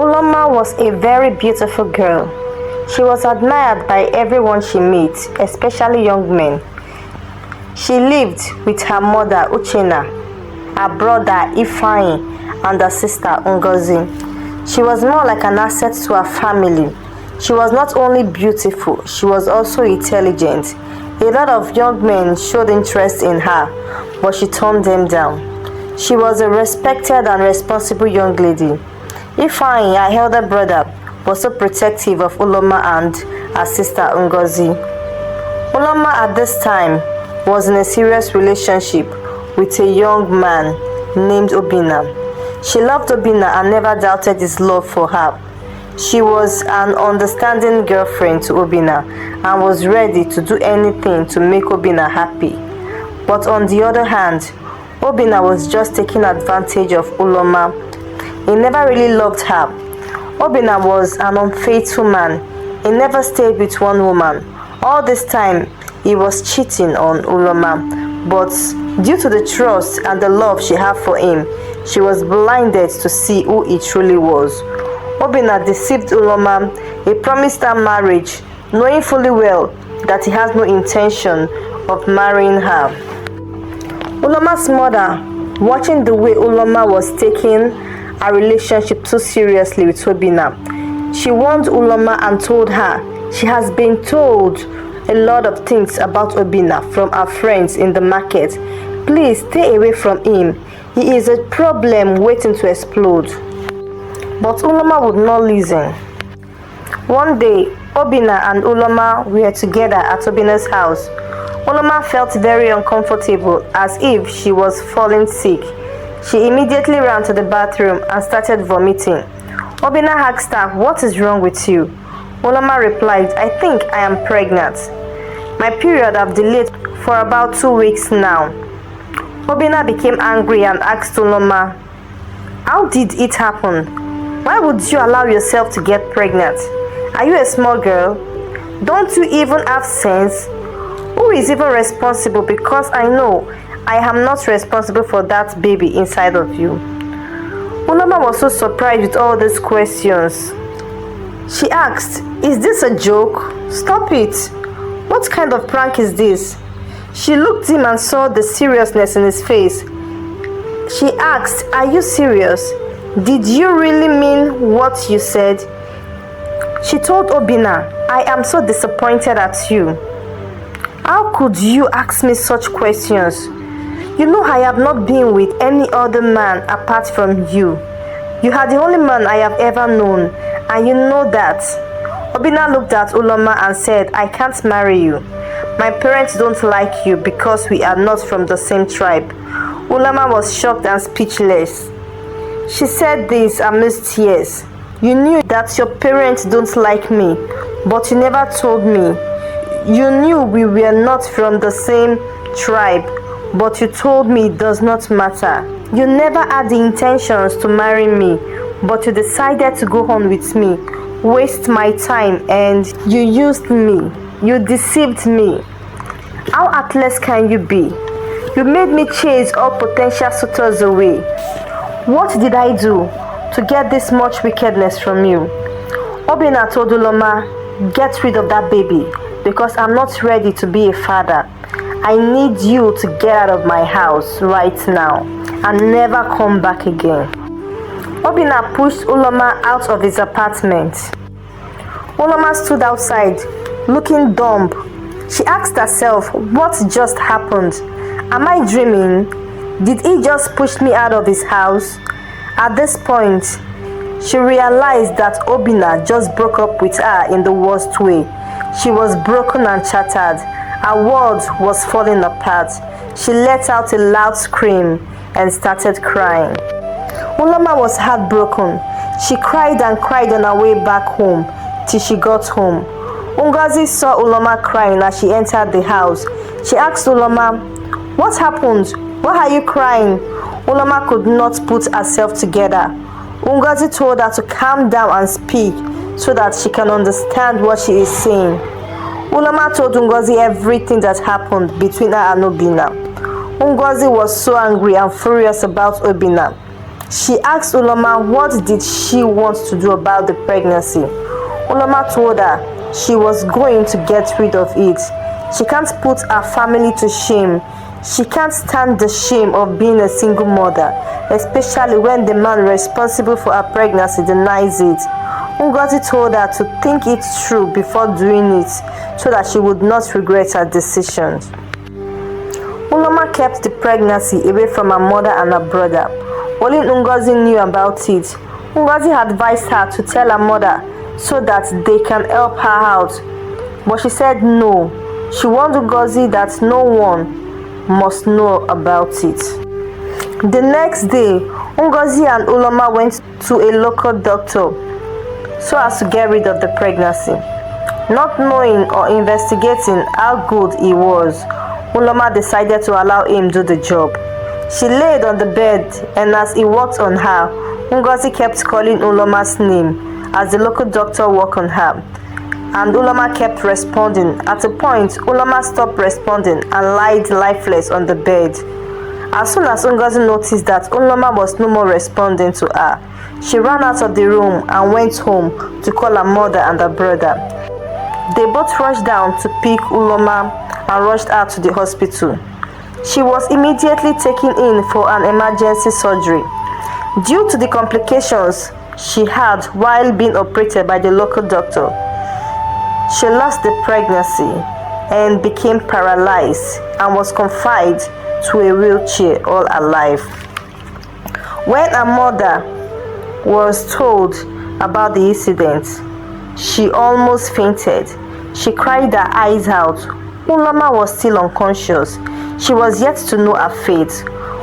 Uloma was a very beautiful girl. She was admired by everyone she met, especially young men. She lived with her mother Uchenna, her brother Ifeanyi, and her sister Ngozi. She was more like an asset to her family. She was not only beautiful, she was also intelligent. A lot of young men showed interest in her, but she turned them down. She was a respected and responsible young lady. Ifeanyi, her elder brother, was so protective of Uloma and her sister Ngozi. Uloma at this time was in a serious relationship with a young man named Obinna. She loved Obinna and never doubted his love for her. She was an understanding girlfriend to Obinna and was ready to do anything to make Obinna happy. But on the other hand, Obinna was just taking advantage of Uloma. He never really loved her. Obinna was an unfaithful man. He never stayed with one woman. All this time, he was cheating on Uloma. But due to the trust and the love she had for him, she was blinded to see who he truly was. Obinna deceived Uloma. He promised her marriage, knowing fully well that he has no intention of marrying her. Uloma's mother, watching the way Uloma was taking her relationship too seriously with Obinna, she warned Uloma and told her she has been told a lot of things about Obinna from her friends in the market. Please stay away from him. He is a problem waiting to explode. But Uloma would not listen. One day, Obinna and Uloma were together at Obinna's house. Uloma felt very uncomfortable, as if she was falling sick. She immediately ran to the bathroom and started vomiting. Obinna asked her, "What is wrong with you?" Uloma replied, "I think I am pregnant. My period have delayed for about 2 weeks now." Obinna became angry and asked Uloma, "How did it happen? Why would you allow yourself to get pregnant? Are you a small girl? Don't you even have sense? Who is even responsible? Because I know I am not responsible for that baby inside of you." Uloma was so surprised with all these questions. She asked, "Is this a joke? Stop it. What kind of prank is this?" She looked him and saw the seriousness in his face. She asked, "Are you serious? Did you really mean what you said?" She told Obinna, "I am so disappointed at you. How could you ask me such questions? You know I have not been with any other man apart from you. You are the only man I have ever known, and you know that." Obinna looked at Uloma and said, "I can't marry you. My parents don't like you because we are not from the same tribe." Uloma was shocked and speechless. She said this amidst tears. "You knew that your parents don't like me, but you never told me. You knew we were not from the same tribe, but you told me it does not matter. You never had the intentions to marry me, but you decided to go on with me, waste my time, and you used me. You deceived me. How heartless can you be? You made me chase all potential suitors away. What did I do to get this much wickedness from you?" Obinna told Uloma, "Get rid of that baby, because I'm not ready to be a father. I need you to get out of my house right now and never come back again." Obinna pushed Uloma out of his apartment. Uloma stood outside, looking dumb. She asked herself, "What just happened? Am I dreaming? Did he just push me out of his house?" At this point, she realized that Obinna just broke up with her in the worst way. She was broken and shattered. Her world was falling apart. She let out a loud scream and started crying. Uloma was heartbroken. She cried and cried on her way back home till she got home. Ngozi saw Uloma crying as she entered the house. She asked Uloma, "What happened? Why are you crying?" Uloma could not put herself together. Ngozi told her to calm down and speak so that she can understand what she is saying. Uloma told Ngozi everything that happened between her and Obinna. Ngozi was so angry and furious about Obinna. She asked Uloma what did she want to do about the pregnancy. Uloma told her she was going to get rid of it. She can't put her family to shame. She can't stand the shame of being a single mother, especially when the man responsible for her pregnancy denies it. Ngozi told her to think it through before doing it so that she would not regret her decision. Uloma kept the pregnancy away from her mother and her brother. Only Ngozi knew about it. Ngozi advised her to tell her mother so that they can help her out. But she said no. She warned Ngozi that no one must know about it. The next day, Ngozi and Uloma went to a local doctor so as to get rid of the pregnancy. Not knowing or investigating how good he was, Uloma decided to allow him do the job. She laid on the bed, and as he worked on her, Ngozi kept calling Uloma's name as the local doctor worked on her. And Uloma kept responding. At a point, Uloma stopped responding and lied lifeless on the bed. As soon as Ngozi noticed that Uloma was no more responding to her, she ran out of the room and went home to call her mother and her brother. They both rushed down to pick Uloma and rushed her to the hospital. She was immediately taken in for an emergency surgery. Due to the complications she had while being operated by the local doctor, she lost the pregnancy and became paralyzed and was confined to a wheelchair all her life. When her mother was told about the incident, she almost fainted. She cried her eyes out. Uloma was still unconscious. She was yet to know her fate.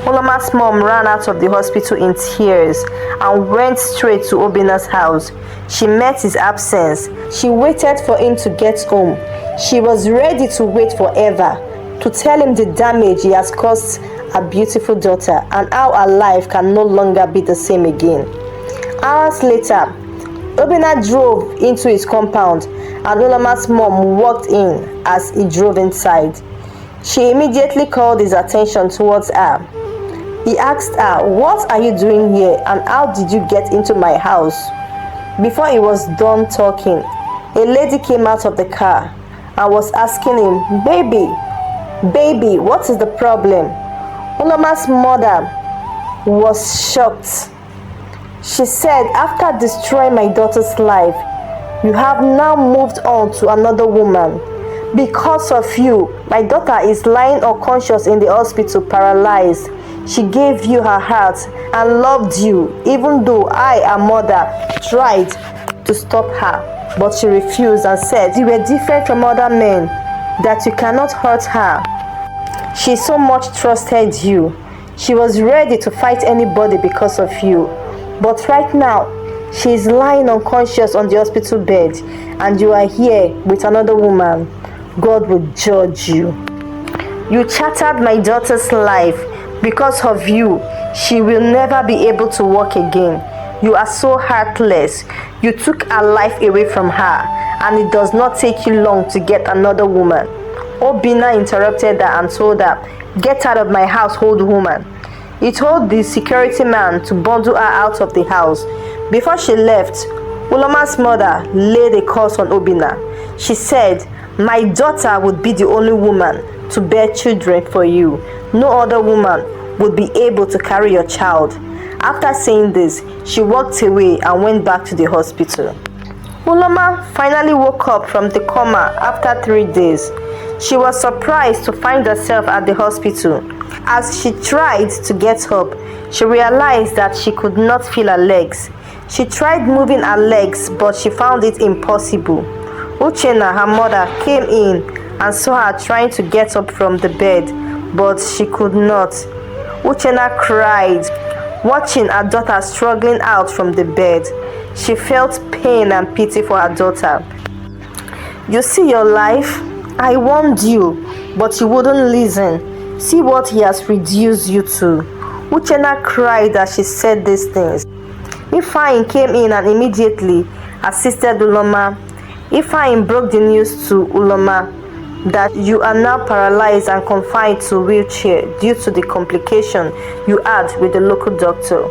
Uloma's mom ran out of the hospital in tears and went straight to Obina's house. She met his absence. She waited for him to get home. She was ready to wait forever to tell him the damage he has caused her beautiful daughter and how her life can no longer be the same again. Hours later, Obina drove into his compound and Uloma's mom walked in as he drove inside. She immediately called his attention towards her. He asked her, "What are you doing here and how did you get into my house?" Before he was done talking, a lady came out of the car and was asking him, Baby, what is the problem?" Uloma's mother was shocked. She said, "After destroying my daughter's life, you have now moved on to another woman. Because of you, my daughter is lying unconscious in the hospital, paralyzed. She gave you her heart and loved you, even though I, her mother, tried to stop her. But she refused and said you were different from other men, that you cannot hurt her. She so much trusted you. She was ready to fight anybody because of you. But right now, she is lying unconscious on the hospital bed, and you are here with another woman. God will judge you. You shattered my daughter's life. Because of you, she will never be able to walk again. You are so heartless. You took her life away from her, and it does not take you long to get another woman." Obina interrupted her and told her, "Get out of my house, old woman." He told the security man to bundle her out of the house. Before she left, Uloma's mother laid a curse on Obina. She said, "My daughter would be the only woman to bear children for you. No other woman would be able to carry your child." After saying this, she walked away and went back to the hospital. Uloma finally woke up from the coma after 3 days. She was surprised to find herself at the hospital. As she tried to get up, she realized that she could not feel her legs. She tried moving her legs, but she found it impossible. Uchenna, her mother, came in and saw her trying to get up from the bed, but she could not. Uchenna cried, watching her daughter struggling out from the bed. She felt pain and pity for her daughter. "You see your life? I warned you, but you wouldn't listen. See what he has reduced you to." Uchenna cried as she said these things. Ifeanyi came in and immediately assisted Uloma. Ifeanyi broke the news to Uloma that you are now paralyzed and confined to a wheelchair due to the complication you had with the local doctor.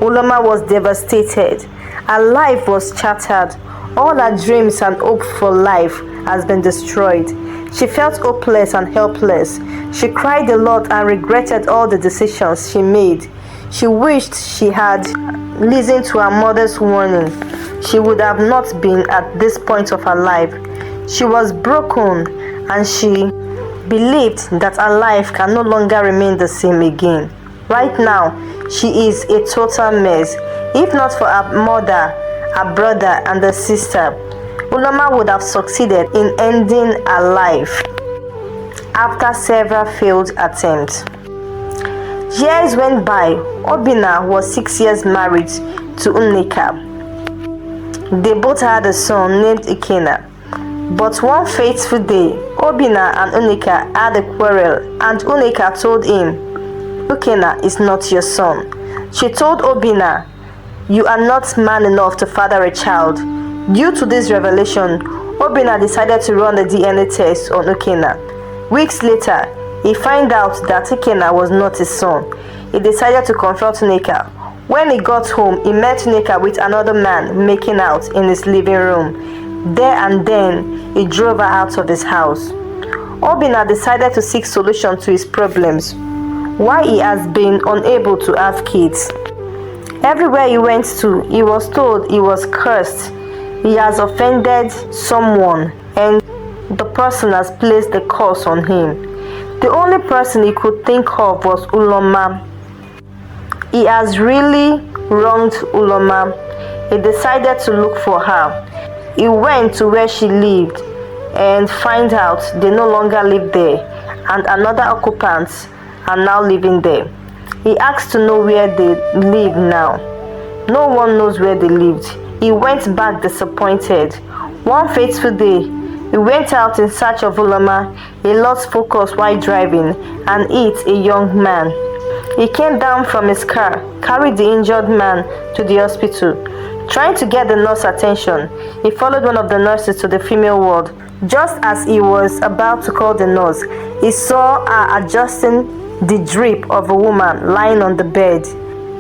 Uloma was devastated. Her life was shattered. All her dreams and hope for life has been destroyed. She felt hopeless and helpless. She cried a lot and regretted all the decisions she made. She wished she had listened to her mother's warning. She would have not been at this point of her life. She was broken and she believed that her life can no longer remain the same again. Right now, she is a total mess. If not for her mother, her brother, and her sister, Uloma would have succeeded in ending her life after several failed attempts. Years went by. Obinna was 6 years married to Unika. They both had a son named Ikena. But one fateful day, Obinna and Unika had a quarrel, and Unika told him, Ikena is not your son. She told Obinna, you are not man enough to father a child. Due to this revelation, Obinna decided to run a DNA test on Ikena. Weeks later, he found out that Ikena was not his son. He decided to confront Unika. When he got home, he met Unika with another man making out in his living room. There and then, he drove her out of his house. Obinna decided to seek solution to his problems. Why he has been unable to have kids. Everywhere he went to, he was told he was cursed. He has offended someone and the person has placed the curse on him. The only person he could think of was Uloma. He has really wronged Uloma. He decided to look for her. He went to where she lived and find out they no longer live there and another occupants are now living there. He asked to know where they live now. No one knows where they lived. He went back disappointed. One fateful day, he went out in search of Uloma. He lost focus while driving and hit a young man. He came down from his car, carried the injured man to the hospital. Trying to get the nurse's attention, he followed one of the nurses to the female ward. Just as he was about to call the nurse, he saw her adjusting the drip of a woman lying on the bed.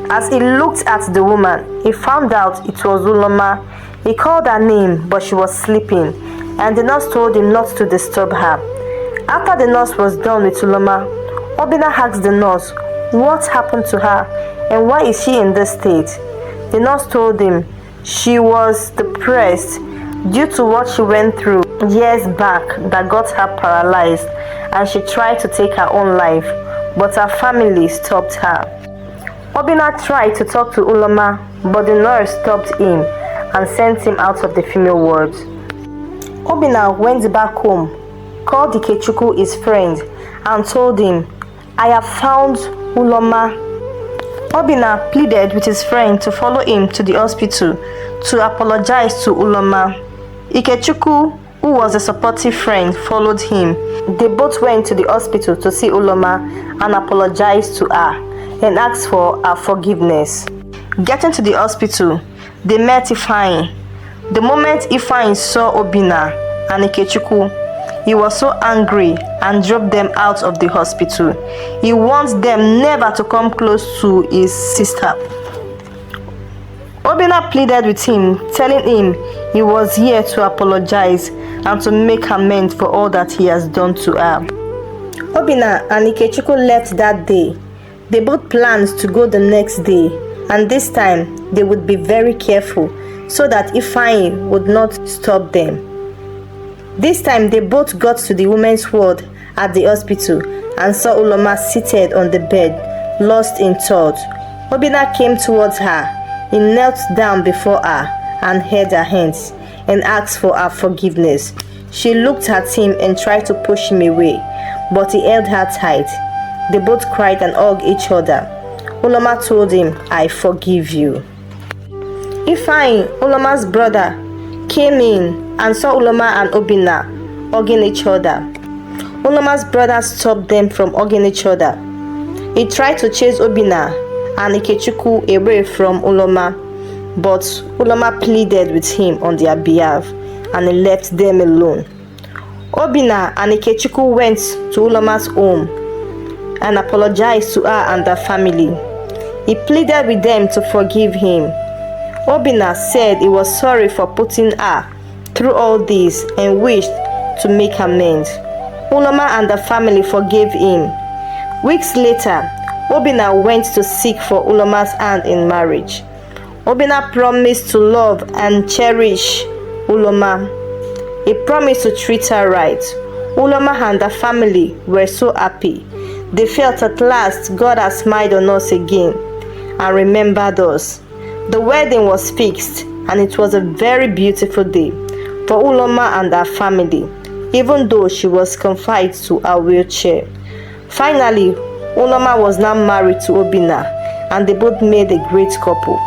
As he looked at the woman, he found out it was Uloma. He called her name, but she was sleeping, and the nurse told him not to disturb her. After the nurse was done with Uloma, Obinna asked the nurse what happened to her and why is she in this state. The nurse told him she was depressed due to what she went through years back that got her paralyzed, and she tried to take her own life, but her family stopped her. Obinna tried to talk to Uloma, but the nurse stopped him and sent him out of the female ward. Obinna went back home, called Ikechukwu, his friend, and told him, I have found Uloma. Obinna pleaded with his friend to follow him to the hospital to apologize to Uloma. Ikechukwu, who was a supportive friend, followed him. They both went to the hospital to see Uloma and apologize to her and ask for her forgiveness. Getting to the hospital, they met Ifeanyi. The moment Ifeanyi saw Obinna and Ikechukwu, he was so angry and drove them out of the hospital. He warned them never to come close to his sister. Obinna pleaded with him, telling him he was here to apologize and to make amends for all that he has done to her. Obinna and Ikechukwu left that day. They both planned to go the next day, and this time they would be very careful so that Ifeanyi would not stop them. This time they both got to the women's ward at the hospital and saw Uloma seated on the bed, lost in thought. Obinna came towards her. He knelt down before her and held her hands and asked for her forgiveness. She looked at him and tried to push him away, but he held her tight. They both cried and hugged each other. Uloma told him, I forgive you. Ifeanyi, Uloma's brother, came in and saw Uloma and Obinna hugging each other. Uloma's brother stopped them from hugging each other. He tried to chase Obinna and Ikechukwu away from Uloma, but Uloma pleaded with him on their behalf and he left them alone. Obinna and Ikechukwu went to Uloma's home and apologized to her and her family. He pleaded with them to forgive him. Obinna said he was sorry for putting her through all this and wished to make amends. Uloma and the family forgave him. Weeks later, Obinna went to seek for Uloma's hand in marriage. Obinna promised to love and cherish Uloma. He promised to treat her right. Uloma and the family were so happy. They felt at last God had smiled on us again and remembered us. The wedding was fixed, and it was a very beautiful day for Uloma and her family, even though she was confined to her wheelchair. Finally, Uloma was now married to Obinna, and they both made a great couple.